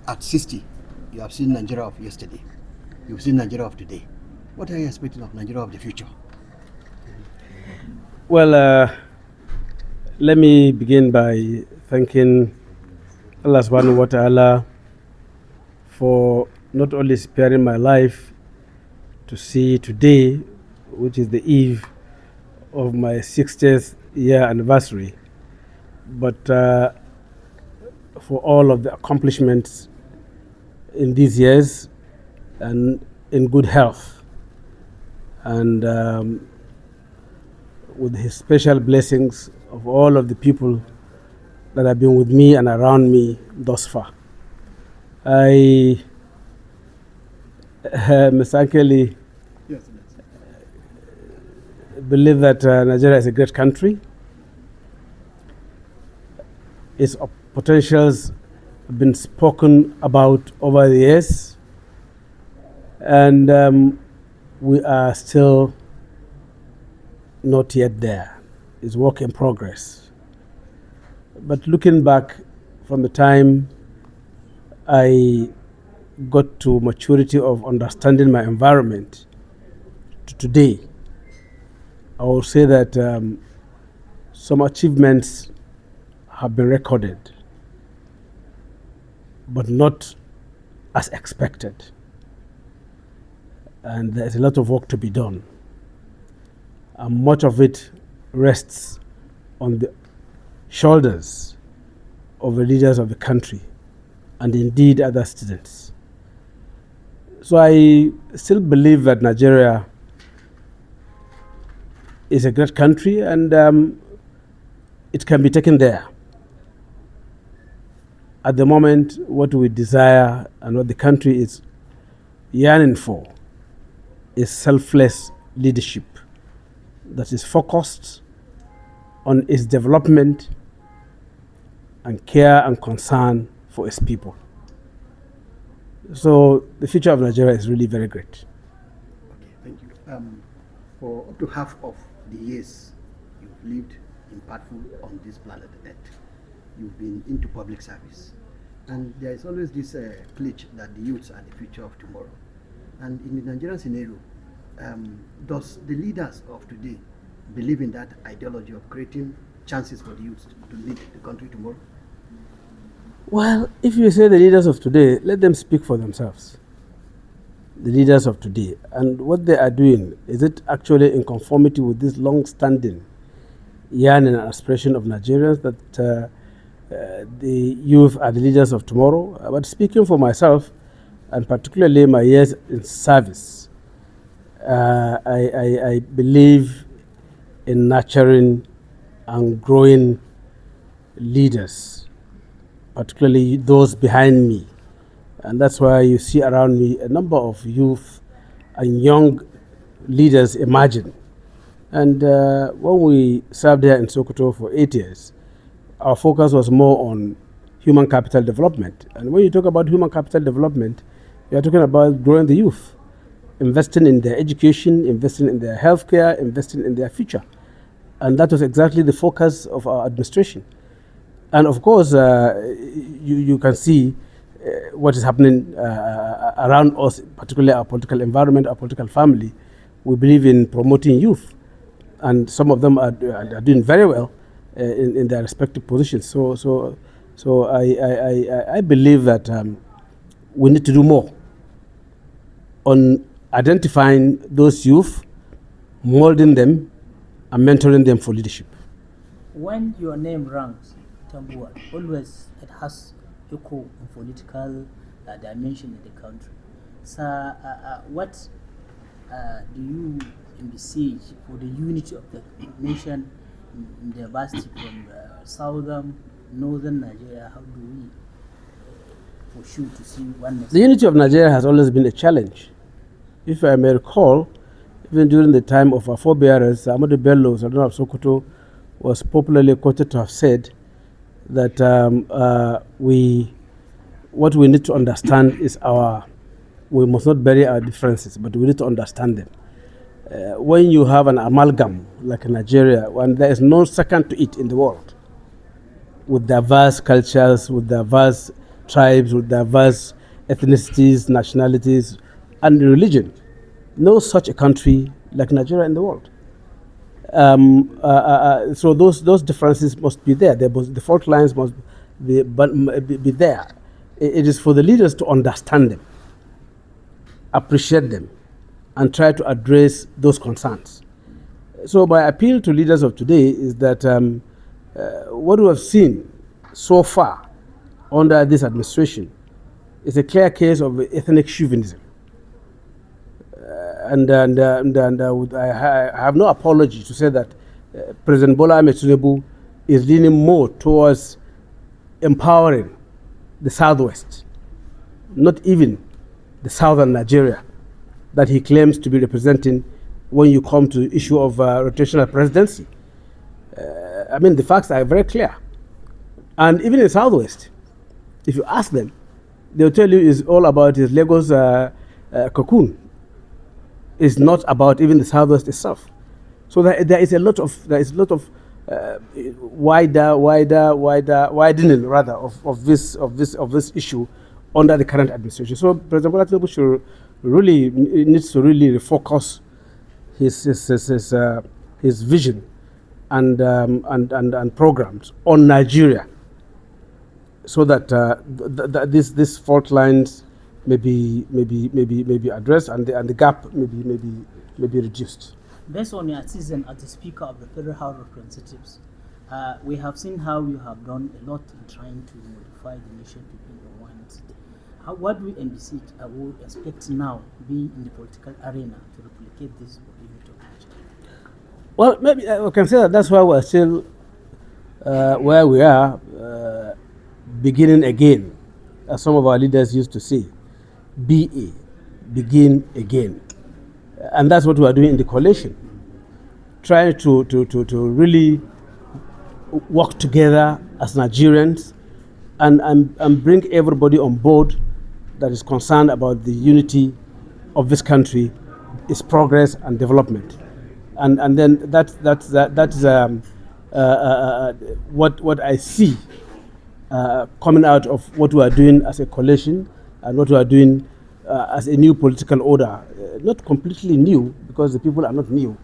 at 60, you have seen Nigeria of yesterday. You've seen Nigeria of today. What are you expecting of Nigeria of the future? Well, let me begin by thanking Allah subhanahu wa ta'ala for not only sparing my life to see today, which is the eve of my 60th year anniversary, but for all of the accomplishments in these years and in good health. And with his special blessings of all of the people that have been with me and around me thus far. I, Mr. Ankeli, Yes. believe that Nigeria is a great country. Its potentials have been spoken about over the years, and we are still not yet there. It's work in progress. But looking back from the time I got to maturity of understanding my environment to today, I will say that some achievements have been recorded, but not as expected. And there's a lot of work to be done. And much of it rests on the shoulders of the leaders of the country and indeed other students. So I still believe that Nigeria is a great country, and it can be taken there. At the moment, what we desire and what the country is yearning for is selfless leadership that is focused on its development and care and concern for its people. So the future of Nigeria is really very great. Okay, thank you. For up to half of the years you've lived impactful on this planet Earth, you've been into public service. And there is always this pledge that the youths are the future of tomorrow. And in the Nigerian scenario, does the leaders of today believe in that ideology of creating chances for the youth to lead the country tomorrow? Well, if you say the leaders of today, let them speak for themselves. The leaders of today. And what they are doing, is it actually in conformity with this long-standing yearning and aspiration of Nigerians that the youth are the leaders of tomorrow? But speaking for myself, and particularly my years in service, I believe in nurturing and growing leaders, particularly those behind me. And that's why you see around me a number of youth and young leaders emerging. And when we served here in Sokoto for 8 years, our focus was more on human capital development. And when you talk about human capital development, you are talking about growing the youth, investing in their education, investing in their healthcare, investing in their future. And that was exactly the focus of our administration. And of course, you can see what is happening around us, particularly our political environment, our political family. We believe in promoting youth, and some of them are doing very well in their respective positions. So I believe that we need to do more on identifying those youth, molding them, and mentoring them for leadership. When your name ranks, TAMBUWAL, always it has echo in political dimension in the country. So what do you envisage for the unity of the nation in diversity from southern, northern Nigeria? How do we pursue to see oneness? The unity of Nigeria has always been a challenge. If I may recall, even during the time of our forebearers, Ahmadu Bello, Sultan of Sokoto, was popularly quoted to have said that what we need to understand is we must not bury our differences, but we need to understand them. When you have an amalgam like Nigeria, when there is no second to it in the world, with diverse cultures, with diverse tribes, with diverse ethnicities, nationalities, and religion. No such a country like Nigeria in the world. So those differences must be there. The fault lines must be there. It is for the leaders to understand them, appreciate them, and try to address those concerns. So my appeal to leaders of today is that what we have seen so far under this administration is a clear case of ethnic chauvinism. I have no apology to say that President Bola Ahmed Tinubu is leaning more towards empowering the Southwest, not even the Southern Nigeria that he claims to be representing when you come to the issue of rotational presidency. I mean, the facts are very clear. And even in the Southwest, if you ask them, they'll tell you it's all about his Lagos cocoon. It's not about even the Southwest itself. So there is a lot of widening rather of this issue under the current administration. So President Bola Tinubu should needs to really refocus his vision and programs on Nigeria, so that these fault lines may be addressed and the gap may be reduced. Based on your season as the Speaker of the Federal House of Representatives, we have seen how you have done a lot in trying to modify the nation to be in one state. What do we envisage, we expect now, being in the political arena, to replicate this for the unit of Nigeria? Well, maybe I can say that's why we're still where we are, beginning again, as some of our leaders used to say, begin again. And that's what we are doing in the coalition, trying to really work together as Nigerians and bring everybody on board that is concerned about the unity of this country, its progress and development. And then that's what I see coming out of what we are doing as a coalition and what we are doing as a new political order. Not completely new, because the people are not new,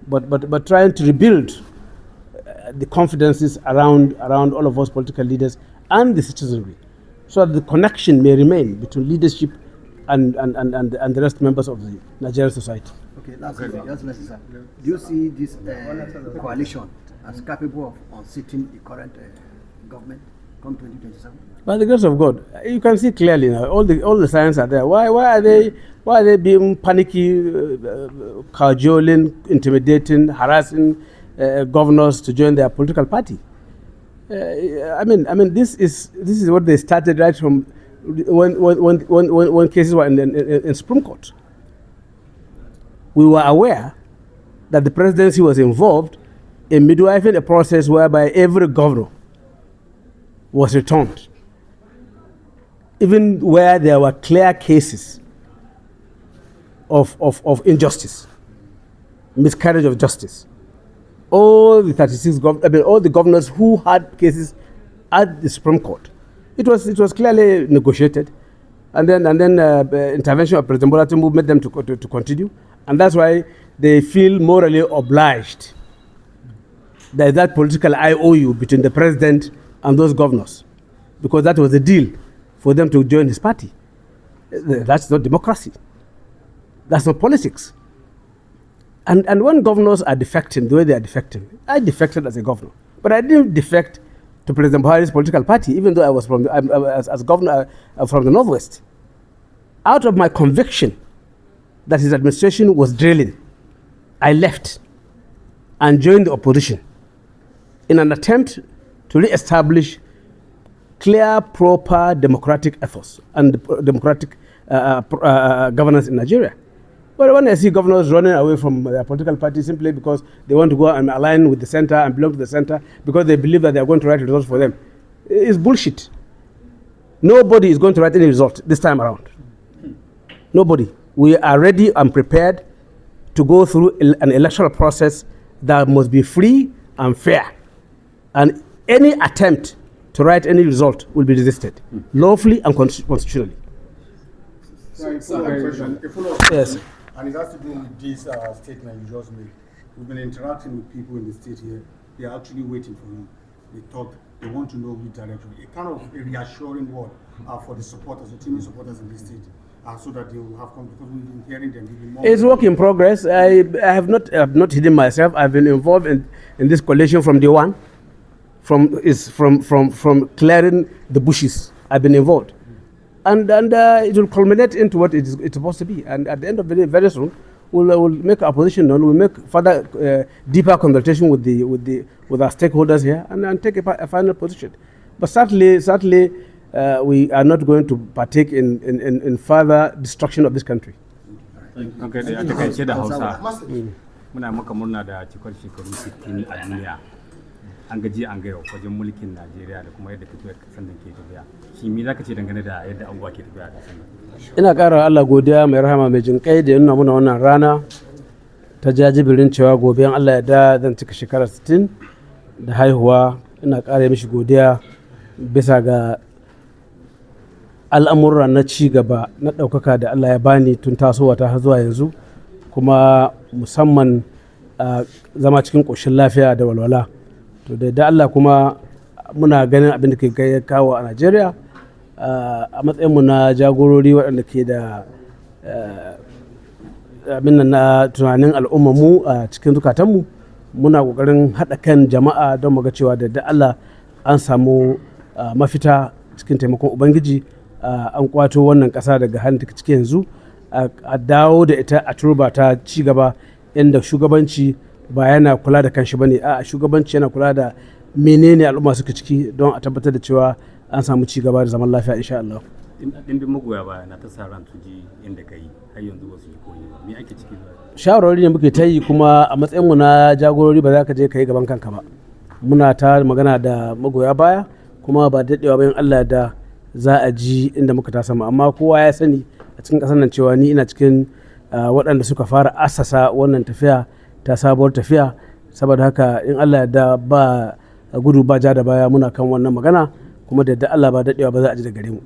but trying to rebuild the confidences around all of us political leaders and the citizenry, so that the connection may remain between leadership and the rest members of the Nigerian society. Okay, lastly, sir. Do you see this coalition as capable of unseating the current government come 2027? By the grace of God, you can see clearly now. All the signs are there. Why are they being panicky, cajoling, intimidating, harassing governors to join their political party? I mean, this is what they started right from when cases were in Supreme Court. We were aware that the presidency was involved in midwifing a process whereby every governor was returned, even where there were clear cases of injustice, miscarriage of justice. All the 36 all the governors who had cases at the Supreme Court, it was clearly negotiated, and then intervention of President Bola Tinubu made them to continue, and that's why they feel morally obliged. There is that political IOU between the president and those governors, because that was the deal for them to join his party. That's not democracy. That's not politics. And when governors are defecting the way they are defecting, I defected as a governor, but I didn't defect to President Buhari's political party, even though I was as governor from the Northwest. Out of my conviction that his administration was drilling, I left and joined the opposition in an attempt to re-establish clear, proper democratic ethos and democratic governance in Nigeria. But when I see governors running away from their political party simply because they want to go and align with the center and belong to the center because they believe that they are going to write results for them, it's bullshit. Nobody is going to write any result this time around. Nobody. We are ready and prepared to go through an electoral process that must be free and fair. And any attempt to write any result will be resisted lawfully and constitutionally. A follow-up Yes. question, and it has to do with this statement you just made. We've been interacting with people in the state here. They are actually waiting for you. They talk. They want to know which direction. A kind of a reassuring word for the supporters, the team supporters in the state, so that they will have come, because we've been hearing them giving more. It's work in progress. I have not hidden myself. I've been involved in this coalition from day one. From clearing the bushes. I've been involved, and it will culminate into what it's supposed to be. And at the end of the day, very soon, we'll make our position known. We'll make further deeper consultation with our stakeholders here, and take a final position. But certainly, we are not going to partake in further destruction of this country. Okay, da takaice da Hausa muna maka murna da cikar shekaru 60 a duniya. An gaji an ga yau wajen mulkin Najeriya da kuma yadda tafiyar kasar nan ke tafiya. Shi me zaka ce dangane da yadda abubuwa ke tafiya a kasar nan? Ina ƙara Allah godiya mai rahama mai jinƙai da ya nuna muna wannan rana ta jajibirin cewa gobe in Allah ya da zan cika shekara 60 da haihuwa. Ina ƙara mishi godiya bisa ga al'amurra na ci gaba na ɗaukaka da Allah ya bani tun tasowa ta har zuwa yanzu, kuma musamman zama cikin ƙoshin lafiya da walwala. To da Allah kuma muna ganin abin da ke kawo a Najeriya a matsayinmu na jagorori waɗanda ke da abin na tunanin al'ummarmu a cikin zukatanmu, muna ƙoƙarin haɗa kan jama'a don mu ga cewa da Allah an samu mafita cikin taimakon Ubangiji, an kwato wannan ƙasa daga hannun take ciki yanzu, a dawo da ita a turba ta ci gaba inda shugabanci ba yana kula da kanshi bane, a shugabanci yana kula da menene al'umma suka ciki don a tabbatar da cewa an samu ci gaba da zaman lafiya insha Allah. Dimbin magoya baya na ta sa ran su ji inda kai har yanzu wasu ji koyi ba. Me ake ciki ba? Shawarwari ne muke ta yi, kuma a matsayinmu na jagorori ba za ka je ka yi gaban kanka ba. Muna ta magana da magoya baya, kuma ba daɗewa bayan Allah da za a ji inda muka ta sama, amma kowa ya sani a cikin ƙasar nan cewa ni ina cikin waɗanda suka fara assasa wannan tafiya ta sabuwar tafiya. Saboda haka in Allah da ba gudu ba ja da baya muna kan wannan magana, kuma da Allah ba daɗewa ba za a ji da gare mu.